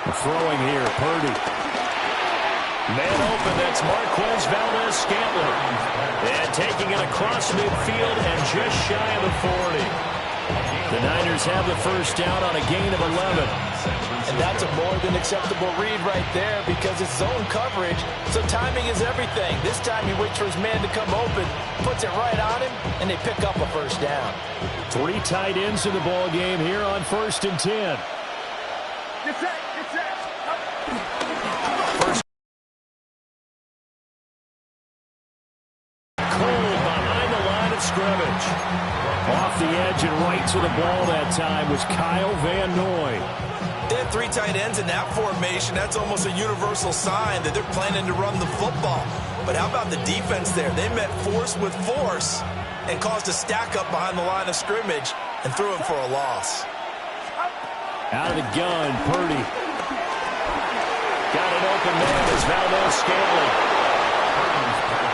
Throwing here, Purdy. Man open, that's Marquez Valdez-Scantling. And taking it across midfield and just shy of the 40. The Niners have the first down on a gain of 11. And that's a more than acceptable read right there because it's zone coverage, so timing is everything. This time he waits for his man to come open, puts it right on him, and they pick up a first down. 3 tight ends in the ball game here on 1st and 10. First. Cole behind the line of scrimmage. Off the edge and right to the ball that time was Kyle Van Noy. They have 3 tight ends in that formation. That's almost a universal sign that they're planning to run the football. But how about the defense there? They met force with force and caused a stack up behind the line of scrimmage and threw him for a loss. Out of the gun, Purdy. Got an open man as Valdez-Scantling.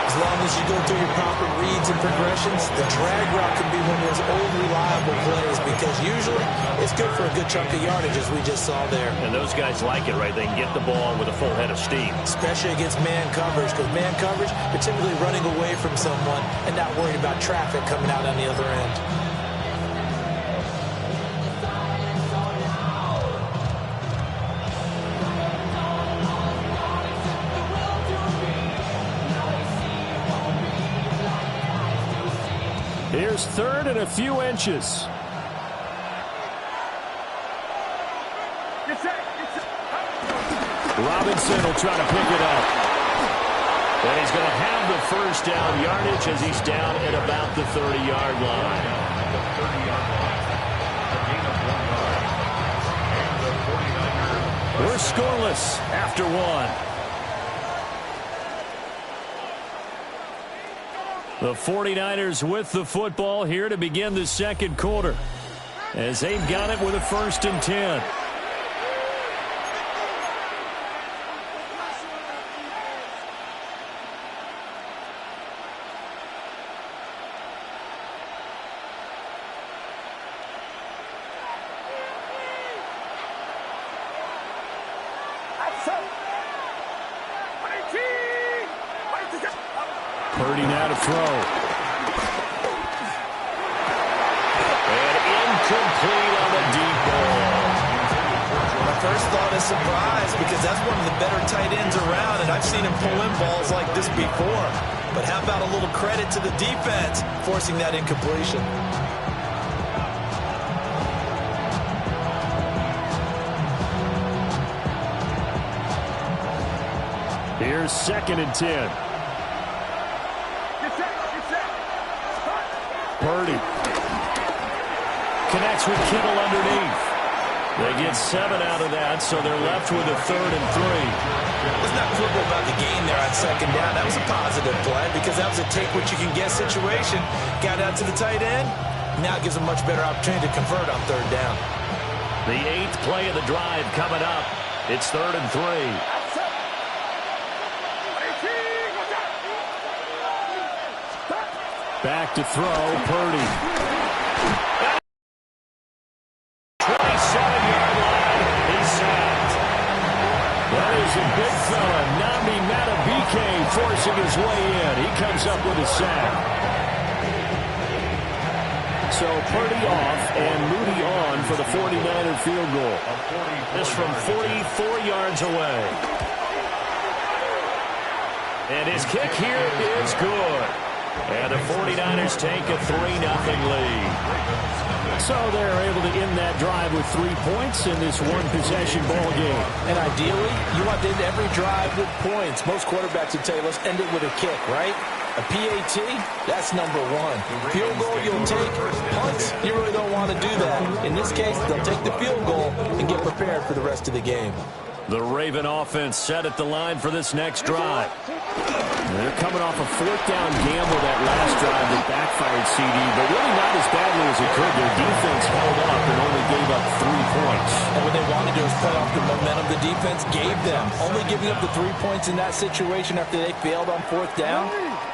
As long as you go through your proper reads and progressions, the drag route can be one of those old reliable plays because usually it's good for a good chunk of yardage as we just saw there. And those guys like it, right? They can get the ball with a full head of steam. Especially against man coverage because man coverage, they're typically running away from someone and not worried about traffic coming out on the other end. Here's 3rd and a few inches. Robinson will try to pick it up. And he's going to have the first down yardage as he's down at about the 30-yard line. We're scoreless after 1. The 49ers with the football here to begin the 2nd quarter as they've got it with a 1st and 10. Purdy now to throw. And incomplete on the deep ball. My first thought is surprise because that's one of the better tight ends around, and I've seen him pull in balls like this before. But how about a little credit to the defense forcing that incompletion? Here's 2nd and 10. Purdy connects with Kittle underneath. They get 7 out of that, so they're left with a 3rd and 3. Let's not quibble about the gain there on 2nd down. That was a positive play because that was a take-what-you-can-get situation. Got out to the tight end. Now it gives a much better opportunity to convert on 3rd down. The 8th play of the drive coming up. It's 3rd and 3. Back to throw, Purdy. 27-yard line, he's sacked. That is a big fella, Nami Matabike, forcing his way in. He comes up with a sack. So Purdy off and Moody on for the 49er field goal. This from 44 yards away. And his kick here is good. And the 49ers take a 3-0 lead. So they're able to end that drive with 3 points in this one-possession ball game. And ideally, you want to end every drive with points. Most quarterbacks would tell you, let's end it with a kick, right? A PAT, that's number 1. Field goal, you'll take. Punts, you really don't want to do that. In this case, they'll take the field goal and get prepared for the rest of the game. The Raven offense set at the line for this next drive. They're coming off a 4th down gamble that last drive that backfired CD, but really not as badly as it could. Their defense held up and only gave up 3 points. And what they wanted to do is play off the momentum the defense gave them. Only giving up the 3 points in that situation after they failed on 4th down.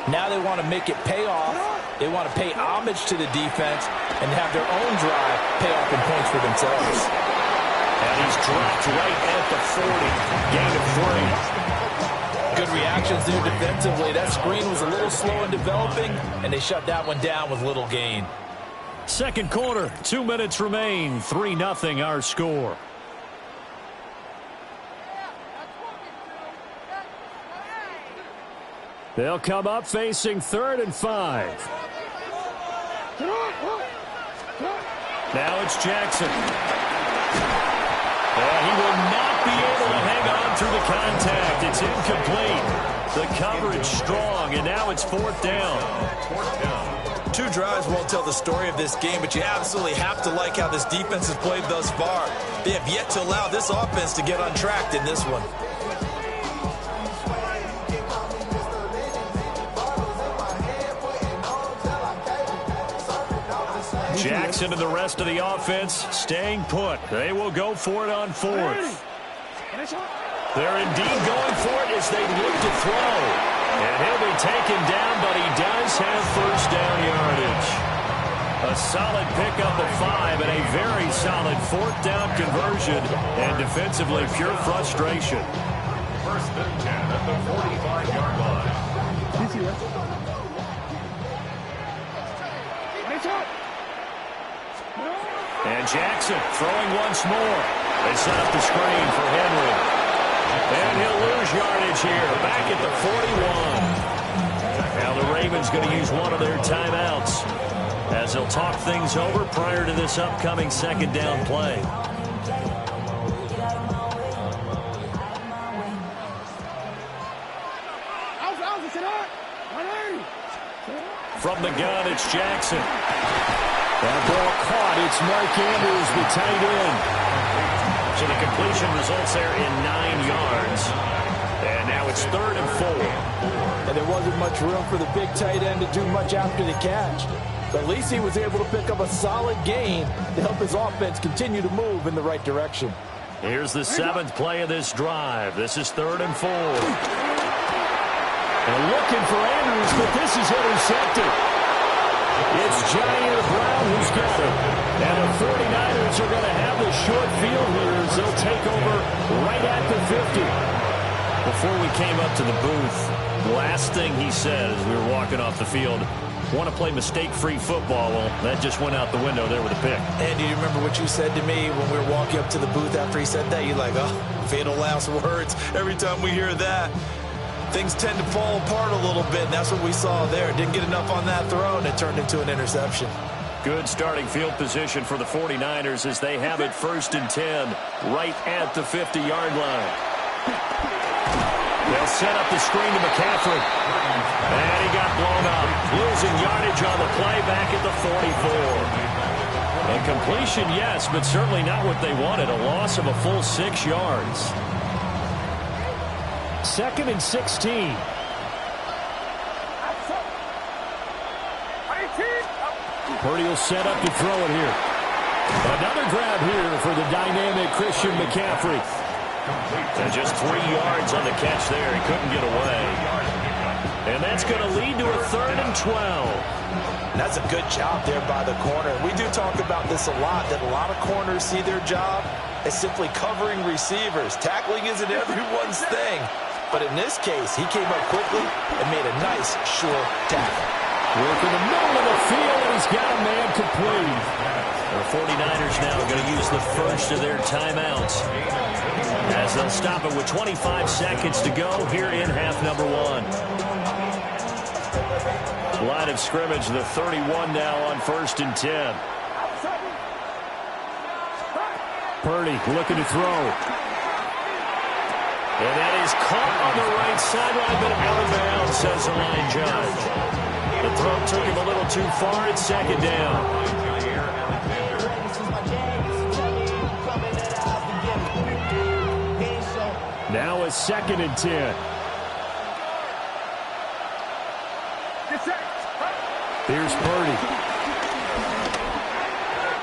Now they want to make it pay off. They want to pay homage to the defense and have their own drive pay off in points for themselves. And he's dropped right at at the 40. Gain of 3. Good reactions there defensively. That screen was a little slow in developing, and they shut that one down with little gain. Second quarter, 2 minutes remain. 3-0 our score. They'll come up facing 3rd and 5. Now it's Jackson. And he will not be able to hang on through the contact. It's incomplete. The coverage strong, and now it's 4th down. 2 drives won't tell the story of this game, but you absolutely have to like how this defense has played thus far. They have yet to allow this offense to get untracked in this one. Jackson and the rest of the offense staying put. They will go for it on 4th. They're indeed going for it as they look to throw. And he'll be taken down, but he does have 1st down yardage. A solid pickup of 5 and a very solid 4th down conversion. And defensively, pure frustration. 1st and 10 at the 45-yard line. And Jackson throwing once more. They set up the screen for Henry. And he'll lose yardage here. Back at the 41. Now the Ravens going to use one of their timeouts as they'll talk things over prior to this upcoming 2nd down play. From the gun, it's Jackson. That ball caught. It's Mark Andrews, the tight end. So the completion results there in 9 yards. And now it's 3rd and 4. And there wasn't much room for the big tight end to do much after the catch. But at least he was able to pick up a solid gain to help his offense continue to move in the right direction. Here's the 7th play of this drive. This is 3rd and 4. And looking for Andrews, but this is intercepted. It's Jair Brown who's got it. And the 49ers are going to have the short field here as they'll take over right at the 50. Before we came up to the booth, the last thing he said as we were walking off the field, want to play mistake-free football. Well, that just went out the window there with a pick. And do you remember what you said to me when we were walking up to the booth after he said that? You're like, oh, fatal last words. Every time we hear that, things tend to fall apart a little bit, and that's what we saw there. Didn't get enough on that throw, and it turned into an interception. Good starting field position for the 49ers as they have it 1st and 10 right at the 50-yard line. They'll set up the screen to McCaffrey. And he got blown up. Losing yardage on the play back at the 44. A completion, yes, but certainly not what they wanted. A loss of a full 6 yards. 2nd and 16. Purdy will set up to throw it here. Another grab here for the dynamic Christian McCaffrey. And just 3 yards on the catch there. He couldn't get away. And that's going to lead to a 3rd and 12. That's a good job there by the corner. We do talk about this a lot, that a lot of corners see their job as simply covering receivers. Tackling isn't everyone's thing. But in this case, he came up quickly and made a nice, sure tackle. Working the middle of the field, and he's got a man complete. The 49ers now going to use the first of their timeouts as they'll stop it with 25 seconds to go here in half number 1. Line of scrimmage, the 31 now on 1st and 10. Purdy looking to throw. And that is caught on the right sideline, but out of bounds, says the line judge. The throw took him a little too far. It's 2nd down. Now a 2nd and 10. Here's Purdy.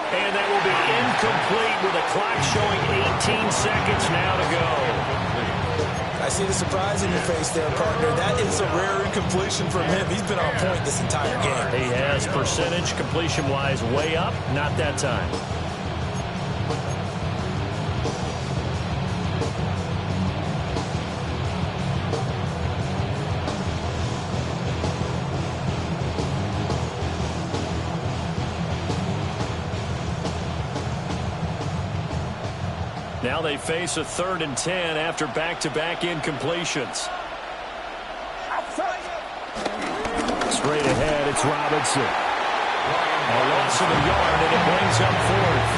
And that will be incomplete with the clock showing 18 seconds now to go. I see the surprise in your face there, partner. That is a rare incompletion from him. He's been on point this entire game. He has percentage completion-wise way up. Not that time. Now they face a 3rd and 10 after back-to-back incompletions. Straight ahead, it's Robinson. A loss of a yard, and it brings up 4th.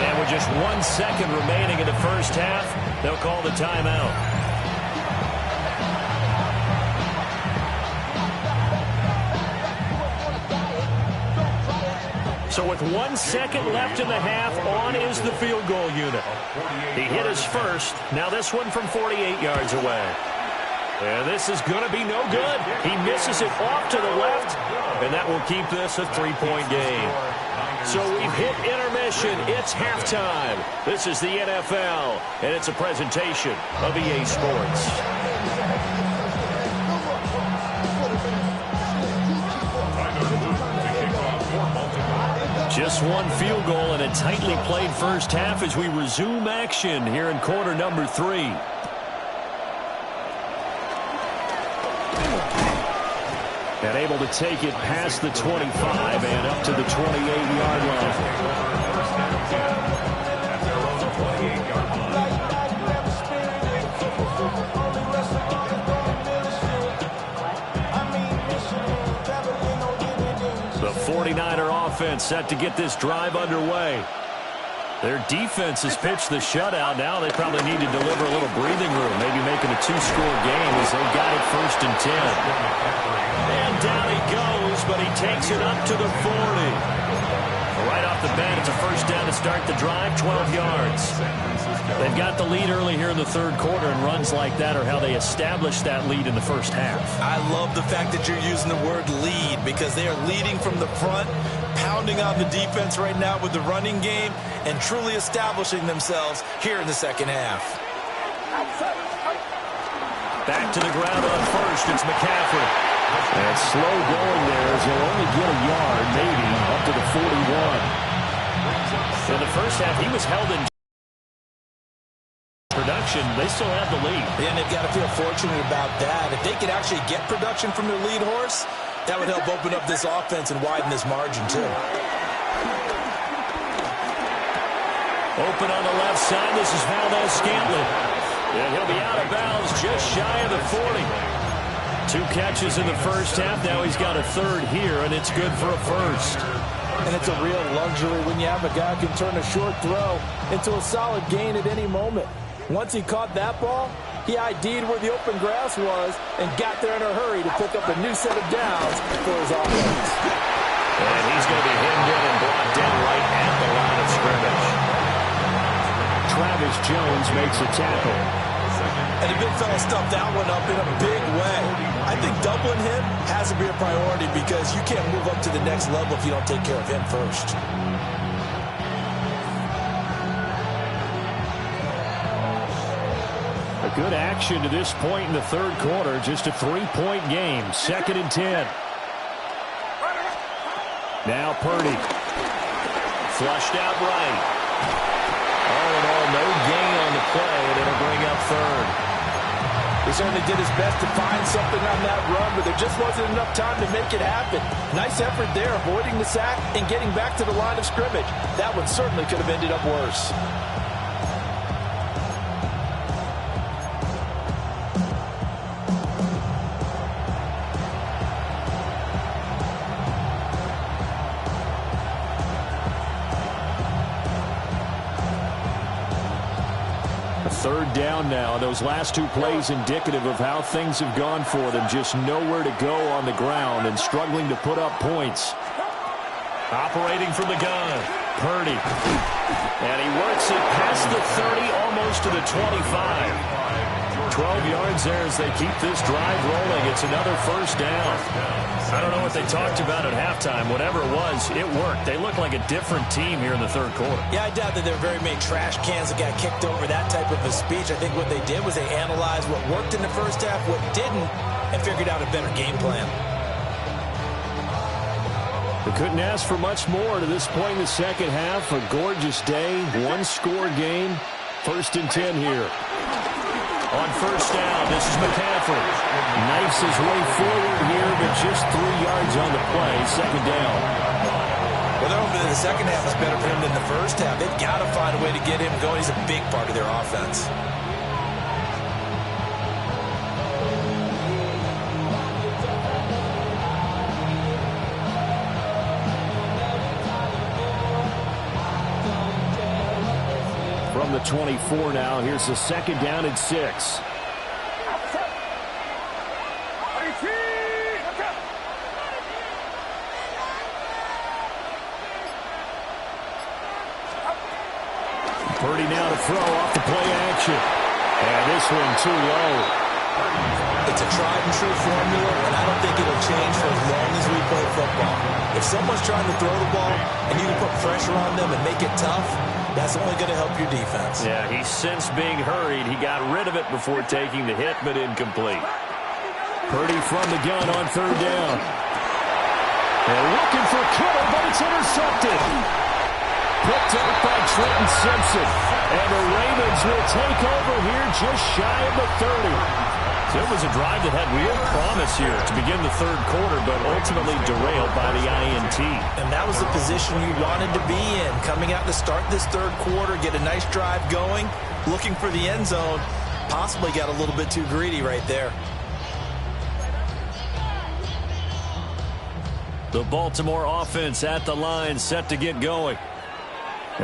And with just 1 second remaining in the first half, they'll call the timeout. So with 1 second left in the half, on is the field goal unit. He hit his first. Now this one from 48 yards away. And this is going to be no good. He misses it off to the left, and that will keep this a 3-point game. So we've hit intermission. It's halftime. This is the NFL, and it's a presentation of EA Sports. Just one field goal and a tightly played first half as we resume action here in quarter number 3. And able to take it past the 25 and up to the 28-yard line. The 49er offense set to get this drive underway. Their defense has pitched the shutout. Now they probably need to deliver a little breathing room, maybe making a 2-score game as they got it 1st and 10. And down he goes, but he takes it up to the 40. Right off the bat, it's a first down to start the drive, 12 yards. They've got the lead early here in the 3rd quarter, and runs like that are how they established that lead in the first half. I love the fact that you're using the word lead because they are leading from the front, pounding on the defense right now with the running game, and truly establishing themselves here in the second half. Back to the ground on first, it's McCaffrey. And slow going there as he'll only get a yard, maybe, up to the 41. In the first half, he was held in production. They still have the lead. And they've got to feel fortunate about that. If they could actually get production from their lead horse, that would help open up this offense and widen this margin, too. Open on the left side. This is Valdez-Scantling. And he'll be out of bounds just shy of the 40. 2 catches in the first half. Now he's got a 3rd here, and it's good for a first. And it's a real luxury when you have a guy who can turn a short throw into a solid gain at any moment. Once he caught that ball, he ID'd where the open grass was and got there in a hurry to pick up a new set of downs for his offense. And he's going to be hemmed in and brought down right at the line of scrimmage. Travis Jones makes a tackle. And the big fella stuffed that one up in a big way. I think doubling him has to be a priority because you can't move up to the next level if you don't take care of him first. A good action to this point in the 3rd quarter. Just a 3-point game. 2nd and 10. Now Purdy. Flushed out right. All in all, no gain on the play, and it'll bring up 3rd. He certainly did his best to find something on that run, but there just wasn't enough time to make it happen. Nice effort there, avoiding the sack and getting back to the line of scrimmage. That one certainly could have ended up worse. Third down now. Those last 2 plays indicative of how things have gone for them. Just nowhere to go on the ground and struggling to put up points. Operating from the gun, Purdy. And he works it past the 30, almost to the 25. 12 yards there as they keep this drive rolling. It's another first down. I don't know what they talked about at halftime. Whatever it was, it worked. They look like a different team here in the 3rd quarter. Yeah, I doubt that there were very many trash cans that got kicked over, that type of a speech. I think what they did was they analyzed what worked in the first half, what didn't, and figured out a better game plan. They couldn't ask for much more to this point in the second half. A gorgeous day, 1-score game. 1st and 10 here. On first down, this is McCaffrey. Knifes his way forward here, but just 3 yards on the play. Second down. Well, they're hoping that the second half is better for him than the first half. They've got to find a way to get him going. He's a big part of their offense. From the 24 now, here's the second down and 6. Purdy now to throw off the play action. And this one too low. It's a tried and true formula, and I don't think it'll change for as long as we play football. If someone's trying to throw the ball and you can put pressure on them and make it tough, that's only going to help your defense. Yeah, he sensed being hurried. He got rid of it before taking the hit, but incomplete. Purdy from the gun on third down. They're looking for Kittle, but it's intercepted. Picked up by Trenton Simpson. And the Ravens will take over here just shy of the 30. So it was a drive that had real promise here to begin the third quarter, but ultimately derailed by the INT. And that was the position you wanted to be in. Coming out to start this third quarter, get a nice drive going, looking for the end zone. Possibly got a little bit too greedy right there. The Baltimore offense at the line, set to get going.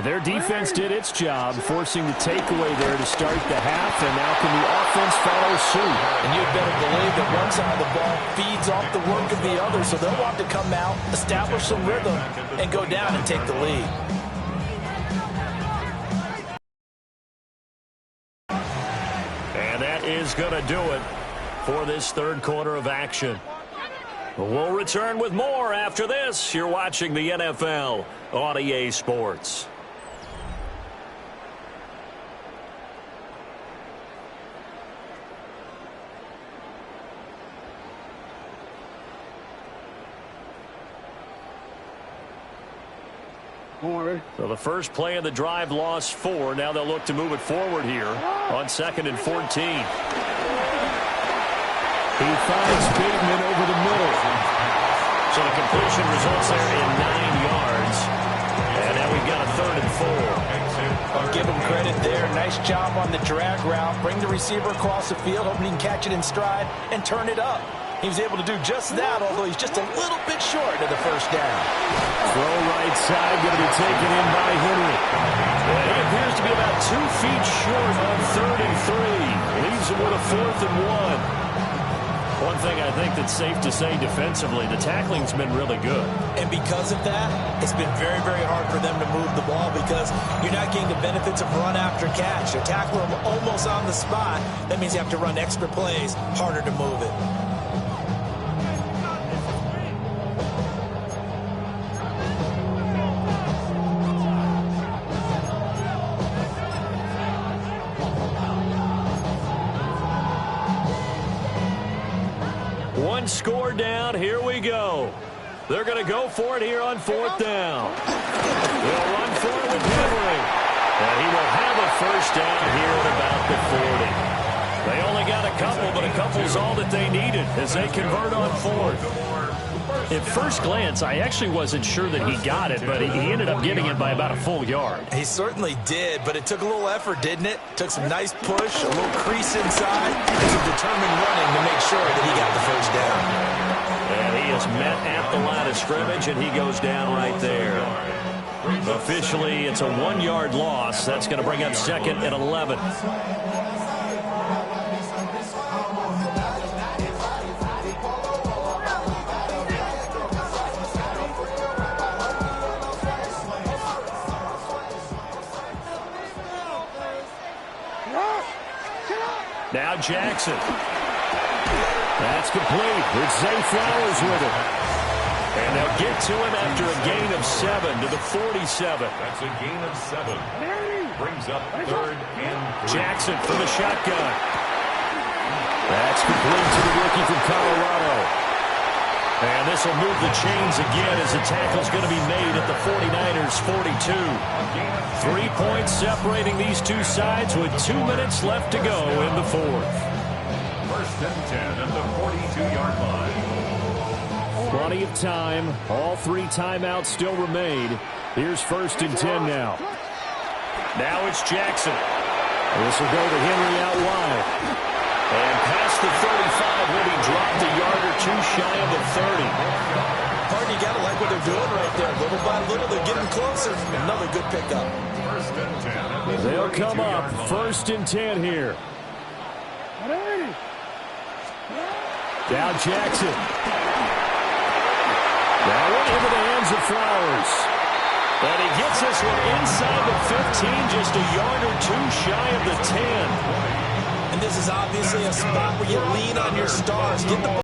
Their defense did its job, forcing the takeaway there to start the half, and now can the offense follow suit? And you'd better believe that one side of the ball feeds off the work of the other, so they'll want to come out, establish some rhythm, and go down and take the lead. And that is going to do it for this third quarter of action. We'll return with more after this. You're watching the NFL on EA Sports. So the first play of the drive lost 4. Now they'll look to move it forward here on 2nd and 14. He finds Bateman over the middle. So the completion results there in 9 yards. And now we've got a 3rd and 4. I'll give him credit there. Nice job on the drag route. Bring the receiver across the field, hoping he can catch it in stride and turn it up. He was able to do just that, although he's just a little bit short of the first down. Throw right side, going to be taken in by Henry. And he appears to be about 2 feet short on 3rd and 3. Leaves him with a 4th and 1. One thing I think that's safe to say defensively, the tackling's been really good. And because of that, it's been very, very hard for them to move the ball because you're not getting the benefits of run after catch. You're tackling them almost on the spot. That means you have to run extra plays, harder to move it. One score down. Here we go. They're going to go for it here on 4th down. They'll run for it with Henry. And he will have a first down here at about the 40. They only got a couple, but a couple's all that they needed as they convert on 4th. At first glance, I actually wasn't sure that he got it, but he ended up getting it by about a full yard. He certainly did, but it took a little effort, didn't it? Took some nice push, a little crease inside, and some determined running to make sure that he got the first down. And he is met at the line of scrimmage, and he goes down right there. Officially, it's a 1-yard loss. That's going to bring up 2nd and 11. Now Jackson. That's complete. It's Zay Flowers with it. And they'll get to him after a gain of 7 to the 47. That's a gain of 7. Brings up 3rd and 3. Jackson from the shotgun. That's complete to the rookie from Colorado. And this will move the chains again as the tackle's going to be made at the 49ers' 42. 3 points separating these two sides with 2 minutes left to go in the fourth. First and 10 at the 42-yard line. Plenty of time. All 3 timeouts still remain. Here's first and 10 now. Now it's Jackson. This will go to Henry out wide. And past the 35 will be dropped a yard or 2 shy of the 30. Pardon, you got to like what they're doing right there. Little by little, they're getting closer. Another good pickup. First and 10 at the They'll come 42-yard up line. first and 10 here. Now Jackson. That one into the hands of Flowers. And he gets this one inside the 15, just a yard or 2 shy of the 10. And this is obviously a spot where you lean on your stars. Get the